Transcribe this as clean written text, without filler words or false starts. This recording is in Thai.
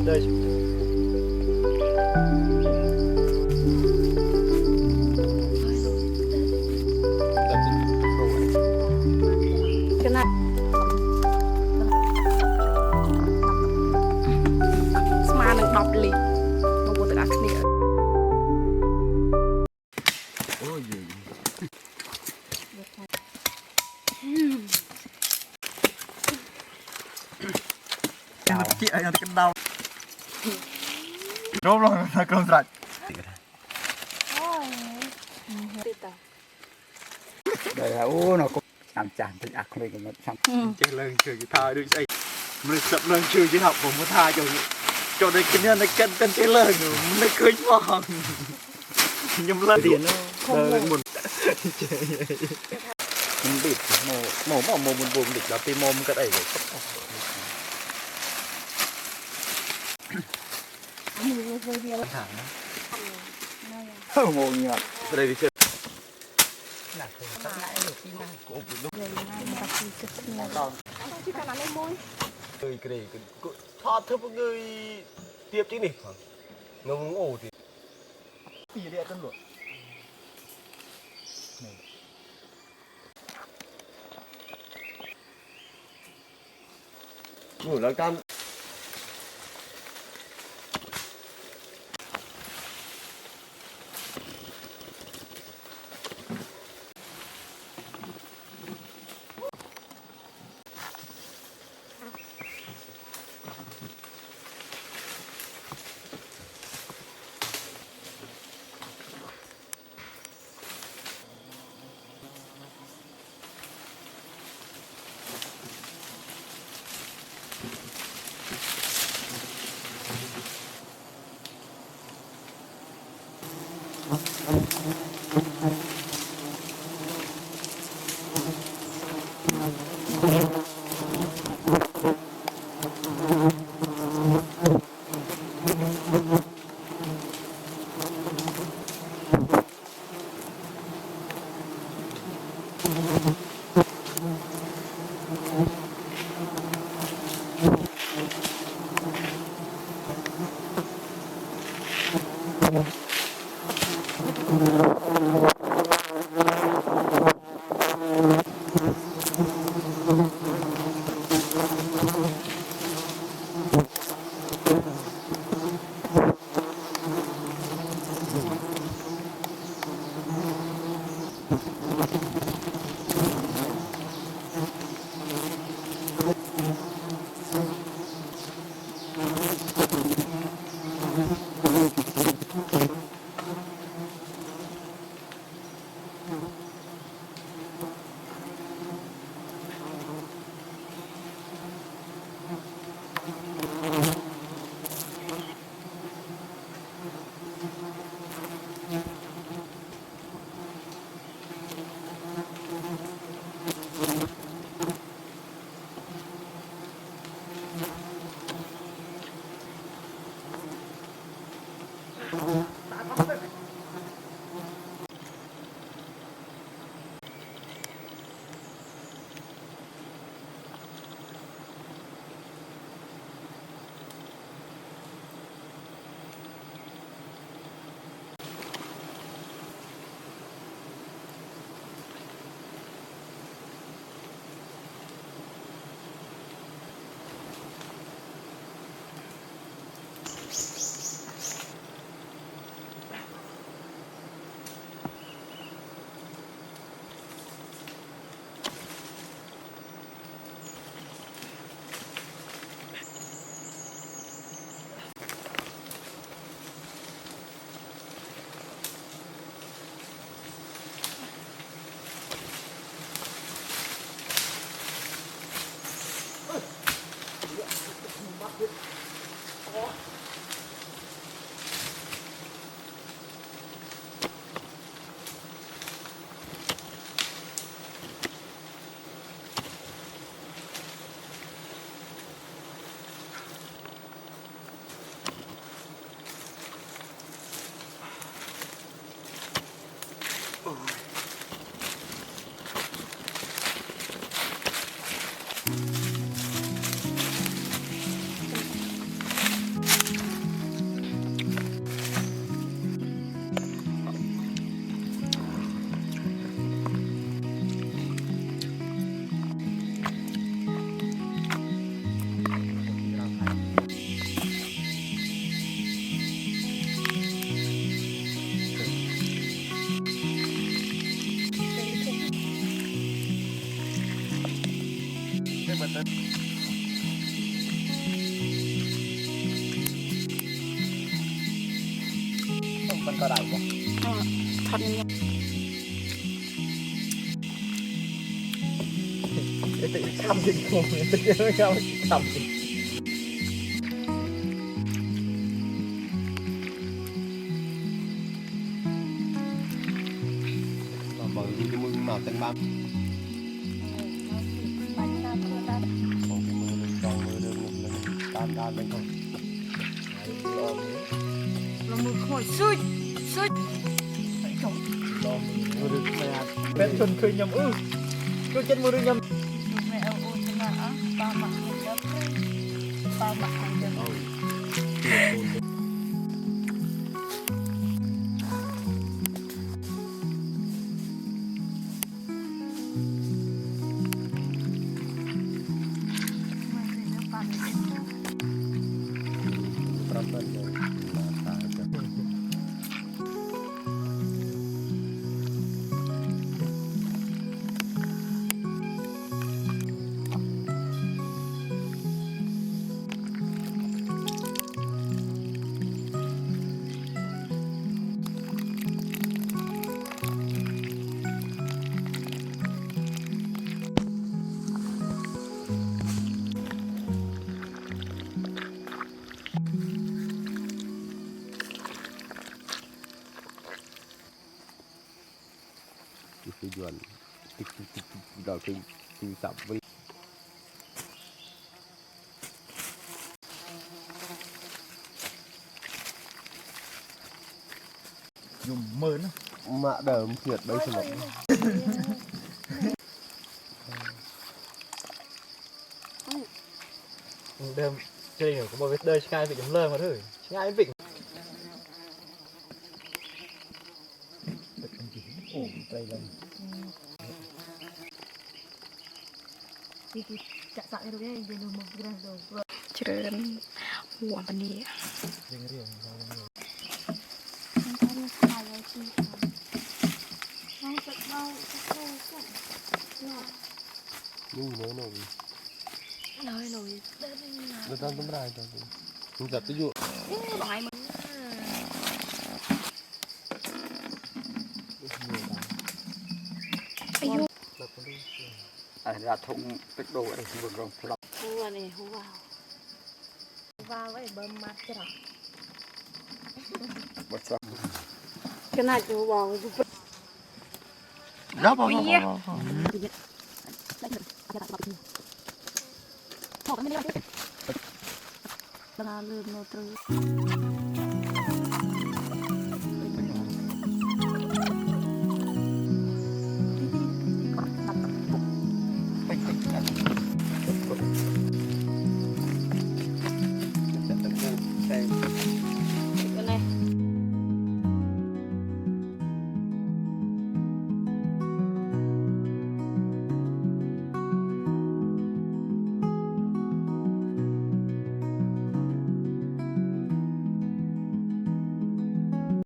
đây cái này mà đừng đọc lì một bộ tất cả kia ôi gì chị ấy cái đau rốt luôn là cơn sạch đây là nó cũng làm chán thì ác lên cái nó chơi lần chơi cái thai đôi say mình sập lần chơi chỉ học một môn thai cho đây cái nhân này cân cân chơi lần nó cười mòn nhầm lần tiền nó đời một mình bịt mồm buồn bịt là tim mồm cái đấy rồi thẳng nó ngồi nhạt đây đi chơi người cái này thọt thôi một người tiếp chứ nè ngông ổ thì gì đây tân luận ngủ là cam มันก็ได้ปะ ทอดนี้ แต่อีกคำจริงคงเป็นเยอะครับคำจริงมาบอกดูมือหมาเต็มบ้านมองมือเลยจองมือเรื่องนึงเลยด้านไปก่อนลองนี้ เรามือขอยซุยจบ ลองมือเรื่องไม่อาจเป็นคนเคยยำก็เจ็ดมือเรื่องยำ แม่เอาโอชนะปลาหมักเยอะปลาหมักเยอะประมาณเลยมาตายกันคือด่วนติ๊กดอกคือสับไว้ยุ่มมือนะมาเดิมเสียดได้สลบเดิมจริงเหรอผมบอกว่าเดินชายปิดยังเลิกมาด้วยชายปิดโอ้ใจเลย จะสั่งให้ดูได้เดี๋ยวดูมือได้ดูเจริญหัวมันนี่ เรื่อง นู่นเลยหน่อย น้อยหน่อย เราต้องทำไรตอนนี้มึงจับตัวอยู่ บายมึงอายุอะไรทุ่งเป็ดโดอะไรบนรองพลับ หัวนี่หัววาวไว้เบิ่มมัดจ้ะ บดสัก ขนาดอยู่วาว รับเอา บอกไม่ได้เราลืมโน้ตจะตะกูแต่